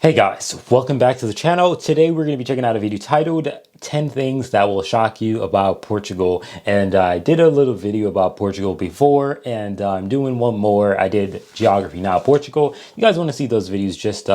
Hey guys, welcome back to the channel. Today we're going to be checking out a video titled 10 things that will shock you about Portugal. And I did a little video about Portugal before, and I'm doing one more. I did geography, now Portugal. You guys want to see those videos, just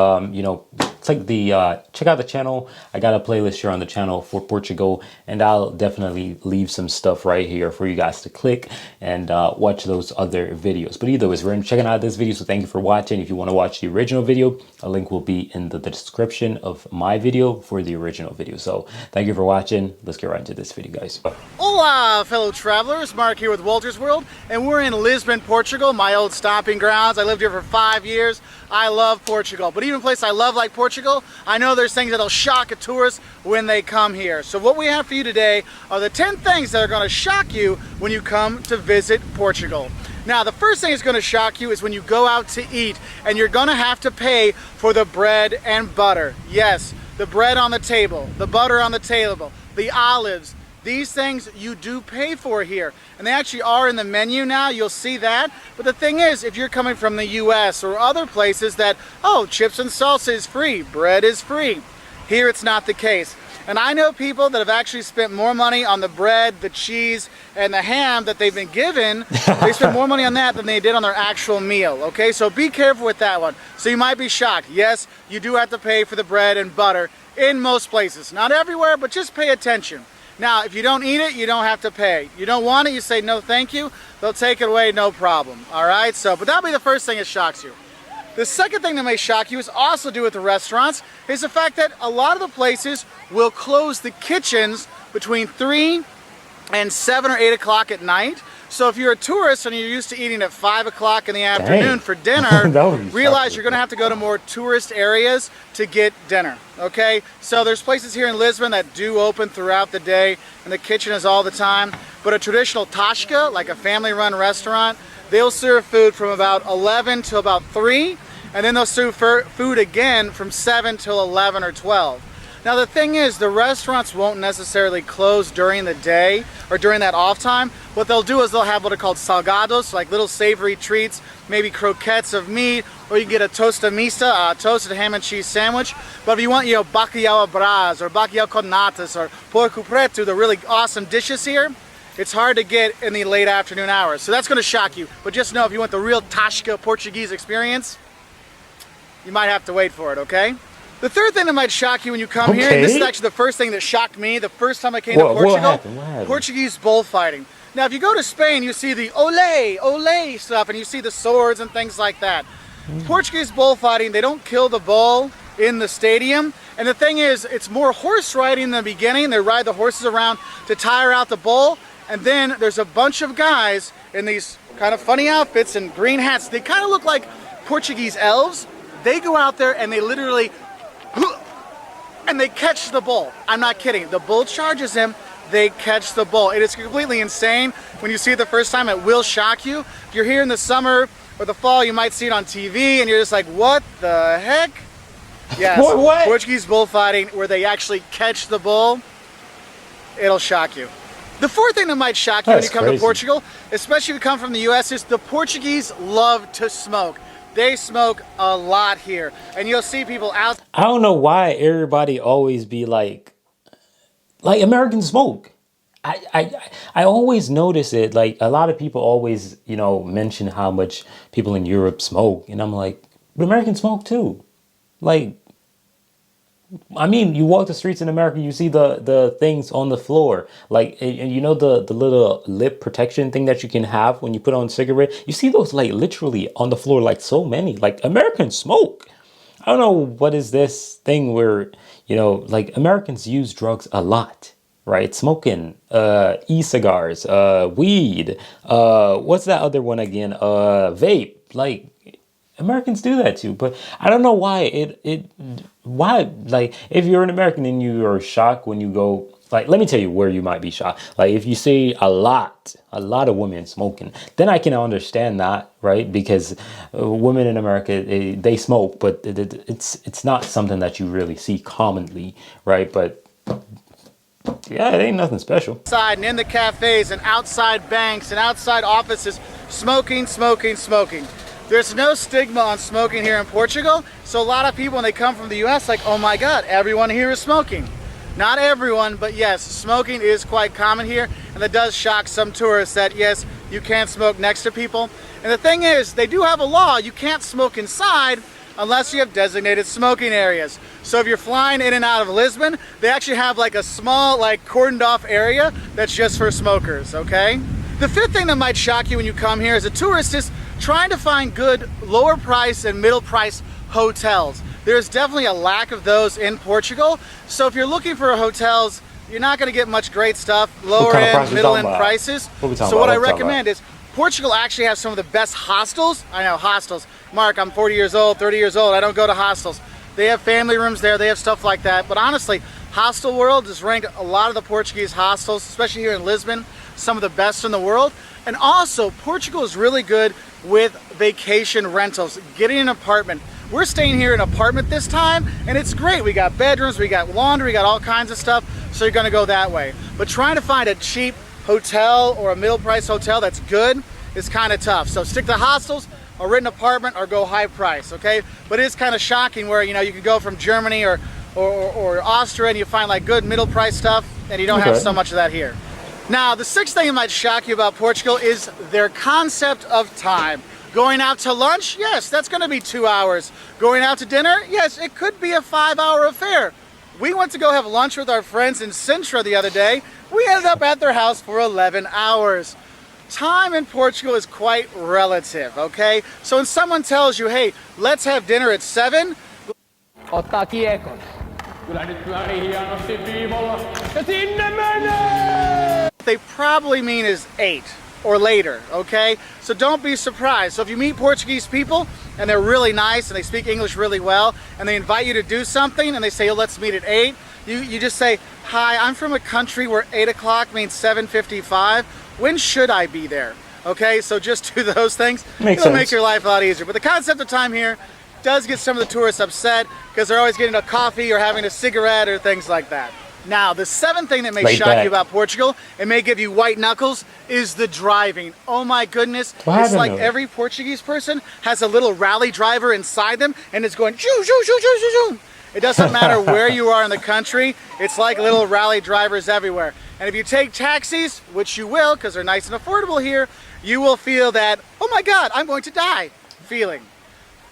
click the check out the channel. I got a playlist here on the channel for Portugal, and I'll definitely leave some stuff right here for you guys to click and watch those other videos. But either way, we're checking out this video, so thank you for watching. If you want to watch the original video, a link will be in the description of my video for the original video. So thank you for watching. Let's get right into this video, guys. Hola, fellow travelers. Mark here with Walter's World, and we're in Lisbon, Portugal, my old stomping grounds. I lived here for 5 years. I love Portugal, but even a place I love like Portugal, I know there's things that'll shock a tourist when they come here. So what we have for you today are the 10 things that are going to shock you when you come to visit Portugal. Now, the first thing that's going to shock you is when you go out to eat, and you're going to have to pay for the bread and butter. Yes, the bread on the table, the butter on the table, the olives. These things you do pay for here, and they actually are in the menu now. You'll see that. But the thing is, if you're coming from the US or other places that, oh, chips and salsa is free, bread is free. Here it's not the case. And I know people that have actually spent more money on the bread, the cheese, and the ham that they've been given. They spent more money on that than they did on their actual meal, okay? So be careful with that one. So you might be shocked. Yes, you do have to pay for the bread and butter in most places. Not everywhere, but just pay attention. Now, if you don't eat it, you don't have to pay. You don't want it, you say no thank you. They'll take it away, no problem, all right? So, but that'll be the first thing that shocks you. The second thing that may shock you is also to do with the restaurants, is the fact that a lot of the places will close the kitchens between 3 and 7 or 8 o'clock at night. So if you're a tourist and you're used to eating at 5 o'clock in the afternoon for dinner, realize you're going to have to go to more tourist areas to get dinner, okay? So there's places here in Lisbon that do open throughout the day, and the kitchen is all the time. But a traditional Tasca, like a family-run restaurant, they'll serve food from about 11 to about 3, and then they'll serve food again from 7 till 11 or 12. Now the thing is, the restaurants won't necessarily close during the day or during that off time. What they'll do is they'll have what are called salgados, like little savory treats, maybe croquettes of meat, or you can get a tosta mista, a toasted ham and cheese sandwich. But if you want, bacalhau à brás or bacalhau com natas or porco preto, the really awesome dishes here, it's hard to get in the late afternoon hours. So that's going to shock you. But just know, if you want the real Tasca Portuguese experience, you might have to wait for it, okay? The third thing that might shock you when you come here, and this is actually the first thing that shocked me the first time I came to Portugal, what happened? Portuguese bullfighting. Now, if you go to Spain, you see the ole stuff, and you see the swords and things like that. Portuguese bullfighting, they don't kill the bull in the stadium. And the thing is, it's more horse riding in the beginning. They ride the horses around to tire out the bull. And then there's a bunch of guys in these kind of funny outfits and green hats. They kind of look like Portuguese elves. They go out there and they literally, and they catch the bull. I'm not kidding. The bull charges him, they catch the bull. It is completely insane. When you see it the first time, it will shock you. If you're here in the summer or the fall, you might see it on TV and you're just like, what the heck? Yes, what? Portuguese bullfighting where they actually catch the bull, it'll shock you. The fourth thing that might shock you when you come to Portugal, especially if you come from the US, is the Portuguese love to smoke. They smoke a lot here, and you'll see people out. I don't know why everybody always be like Americans smoke. I always notice it. Like, a lot of people always, mention how much people in Europe smoke, and I'm like, but Americans smoke too. Like, I mean, you walk the streets in America, you see the things on the floor, like, and you know the little lip protection thing that you can have when you put on a cigarette. You see those like literally on the floor, like so many. Like, Americans smoke. I don't know what is this thing where like Americans use drugs a lot, right? Smoking, e-cigars, weed. What's that other one again? Vape. Like, Americans do that too, but I don't know why why, like, if you're an American and you are shocked when you go, like, let me tell you where you might be shocked. Like, if you see a lot of women smoking, then I can understand that, right? Because women in America, they smoke, but it's not something that you really see commonly, right? But yeah, it ain't nothing special. Outside and in the cafes and outside banks and outside offices, smoking. There's no stigma on smoking here in Portugal, so a lot of people when they come from the US like, oh my god, everyone here is smoking. Not everyone, but yes, smoking is quite common here, and that does shock some tourists that yes, you can't smoke next to people. And the thing is, they do have a law, you can't smoke inside unless you have designated smoking areas. So if you're flying in and out of Lisbon, they actually have like a small, like cordoned off area that's just for smokers, okay? The fifth thing that might shock you when you come here as a tourist is trying to find good lower price and middle price hotels. There's definitely a lack of those in Portugal. So if you're looking for hotels, you're not gonna get much great stuff, lower end, middle end prices. So what I recommend is Portugal actually has some of the best hostels. I know, hostels. Mark, I'm 40 years old, 30 years old, I don't go to hostels. They have family rooms there, they have stuff like that. But honestly, Hostel World has ranked a lot of the Portuguese hostels, especially here in Lisbon, some of the best in the world. And also, Portugal is really good with vacation rentals, getting an apartment. We're staying here in an apartment this time, and it's great. We got bedrooms, we got laundry, we got all kinds of stuff, so you're gonna go that way. But trying to find a cheap hotel or a middle price hotel that's good is kind of tough. So stick to hostels, a written apartment, or go high price, okay? But it is kind of shocking where, you know, you can go from Germany or Austria and you find like good middle price stuff, and you don't have so much of that here. Now, the sixth thing that might shock you about Portugal is their concept of time. Going out to lunch, yes, that's gonna be 2 hours. Going out to dinner, yes, it could be a 5-hour affair. We went to go have lunch with our friends in Sintra the other day. We ended up at their house for 11 hours. Time in Portugal is quite relative, okay? So when someone tells you, hey, let's have dinner at 7, they probably mean is 8 or later, okay? So don't be surprised. So if you meet Portuguese people and they're really nice and they speak English really well and they invite you to do something and they say, oh, let's meet at 8, you just say, hi, I'm from a country where 8 o'clock means 7:55. When should I be there? Okay, so just do those things. It'll make your life a lot easier. But the concept of time here does get some of the tourists upset because they're always getting a coffee or having a cigarette or things like that. Now, the seventh thing that may shock you about Portugal and may give you white knuckles is the driving. Oh my goodness, it's like every Portuguese person has a little rally driver inside them and it's going shoo, shoo, shoo, shoo, shoo, shoo. It doesn't matter where you are in the country, it's like little rally drivers everywhere. And if you take taxis, which you will because they're nice and affordable here, you will feel that, oh my God, I'm going to die feeling.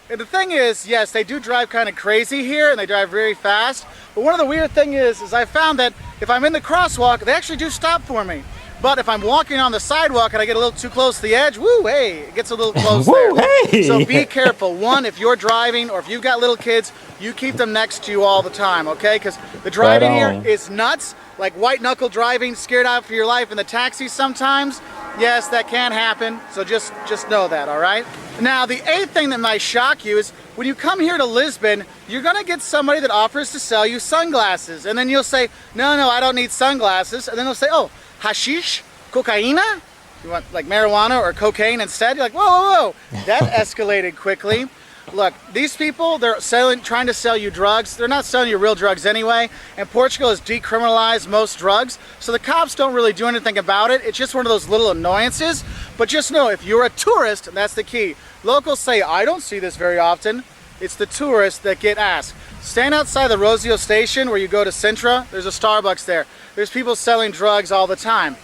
And the thing is, yes, they do drive kind of crazy here and they drive very fast. But one of the weird things is I found that if I'm in the crosswalk, they actually do stop for me. But if I'm walking on the sidewalk and I get a little too close to the edge, woo, hey, it gets a little close there. Hey. So be careful. One, if you're driving or if you've got little kids, you keep them next to you all the time, okay? Because the driving here is nuts. Like white knuckle driving, scared out for your life in the taxis sometimes. Yes, that can happen, so just know that, all right? Now, the eighth thing that might shock you is when you come here to Lisbon, you're gonna get somebody that offers to sell you sunglasses. And then you'll say, no, I don't need sunglasses. And then they'll say, oh, hashish, cocaina? You want like marijuana or cocaine instead? You're like, whoa. That escalated quickly. Look, these people, they're trying to sell you drugs. They're not selling you real drugs anyway. And Portugal has decriminalized most drugs. So the cops don't really do anything about it. It's just one of those little annoyances. But just know, if you're a tourist, and that's the key. Locals say, I don't see this very often. It's the tourists that get asked. Stand outside the Rosio station where you go to Sintra. There's a Starbucks there. There's people selling drugs all the time.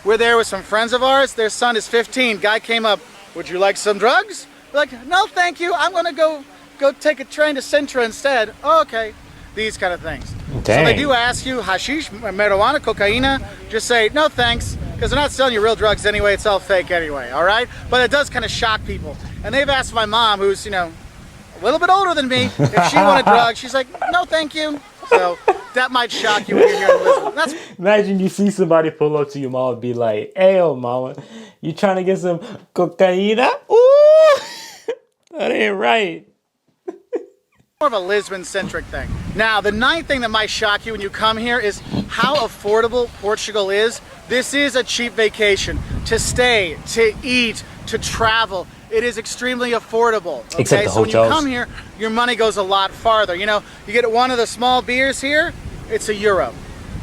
We're there with some friends of ours. Their son is 15. Guy came up, would you like some drugs? We're like, no, thank you. I'm gonna go take a train to Sintra instead. Oh, okay. These kind of things. Dang. So they do ask you, hashish, marijuana, cocaina. Just say, no thanks, because they're not selling you real drugs anyway. It's all fake anyway, all right? But it does kind of shock people. And they've asked my mom, who's, you know, a little bit older than me, if she wanted drugs. She's like, no, thank you. So that might shock you when you're here in Lisbon. Imagine you see somebody pull up to your mom and be like, hey, oh, mama, you trying to get some cocaina? Ooh, that ain't right. More of a Lisbon-centric thing. Now, the ninth thing that might shock you when you come here is how affordable Portugal is. This is a cheap vacation. To stay, to eat, to travel. It is extremely affordable. Okay? Except the so hotels. When you come here, your money goes a lot farther. You know, you get one of the small beers here, it's €1.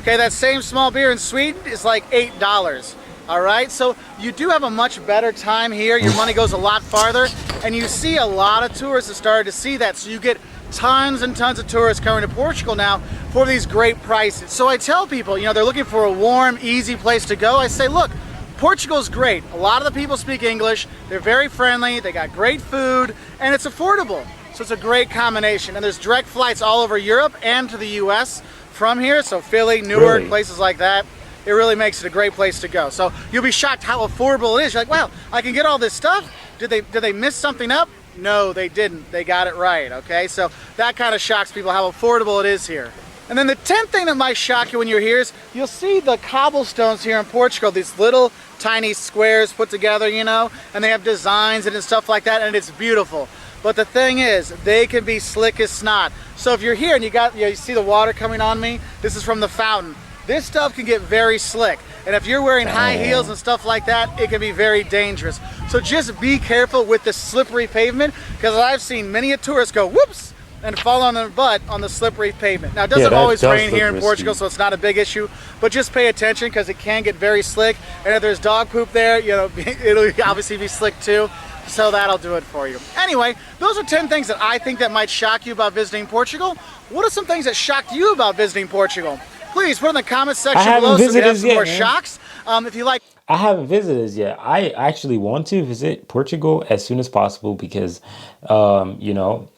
Okay, that same small beer in Sweden is like $8. All right, so you do have a much better time here. Your money goes a lot farther, and you see a lot of tourists that started to see that. So you get tons and tons of tourists coming to Portugal now for these great prices. So I tell people, you know, they're looking for a warm, easy place to go. I say, look, Portugal's great. A lot of the people speak English. They're very friendly. They got great food, and it's affordable. So it's a great combination. And there's direct flights all over Europe and to the US from here. So Philly, Newark, Really? places like that. It really makes it a great place to go. So you'll be shocked how affordable it is. You're like, wow, I can get all this stuff. Did they miss something up? No, they didn't. They got it right, okay? So that kind of shocks people how affordable it is here. And then the 10th thing that might shock you when you're here is you'll see the cobblestones here in Portugal, these little tiny squares put together, you know, and they have designs and stuff like that, and it's beautiful. But the thing is, they can be slick as snot. So if you're here and you see the water coming on me, this is from the fountain. This stuff can get very slick. And if you're wearing high heels and stuff like that, it can be very dangerous. So just be careful with the slippery pavement, because I've seen many a tourist go whoops and fall on their butt on the slippery pavement. Now it doesn't that always does rain look here in risky. Portugal, so it's not a big issue, but just pay attention because it can get very slick. And if there's dog poop there, you know, it'll obviously be slick too. So that'll do it for you. Anyway, those are 10 things that I think that might shock you about visiting Portugal. What are some things that shocked you about visiting Portugal? Please put in the comment section haven't below so we can visited have some yet, more man. shocks. If you like I haven't visited yet. I actually want to visit Portugal as soon as possible because, you know,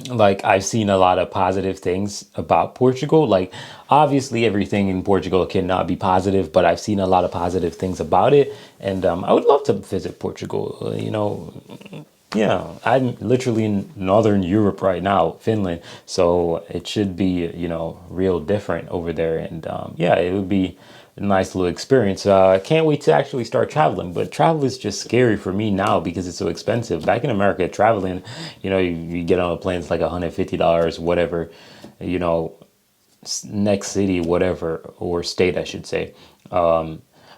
like I've seen a lot of positive things about Portugal. Like obviously everything in Portugal cannot be positive, but I've seen a lot of positive things about it. And I would love to visit Portugal, you know. Yeah, I'm literally in Northern Europe right now, Finland. So it should be, you know, real different over there. And yeah, it would be a nice little experience. I can't wait to actually start traveling. But travel is just scary for me now because it's so expensive. Back in America, traveling, you know, you get on a plane, it's like $150, whatever, you know, next city, whatever, or state, I should say.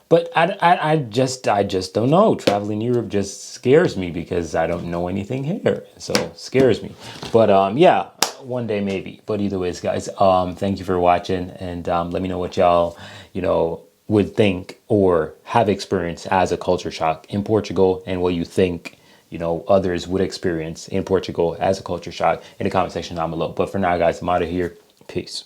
But I just don't know. Traveling Europe just scares me because I don't know anything here. So it scares me. But yeah, one day maybe. But either ways, guys, thank you for watching, and let me know what y'all, you know, would think or have experienced as a culture shock in Portugal, and what you think, you know, others would experience in Portugal as a culture shock in the comment section down below. But for now, guys, I'm out of here. Peace.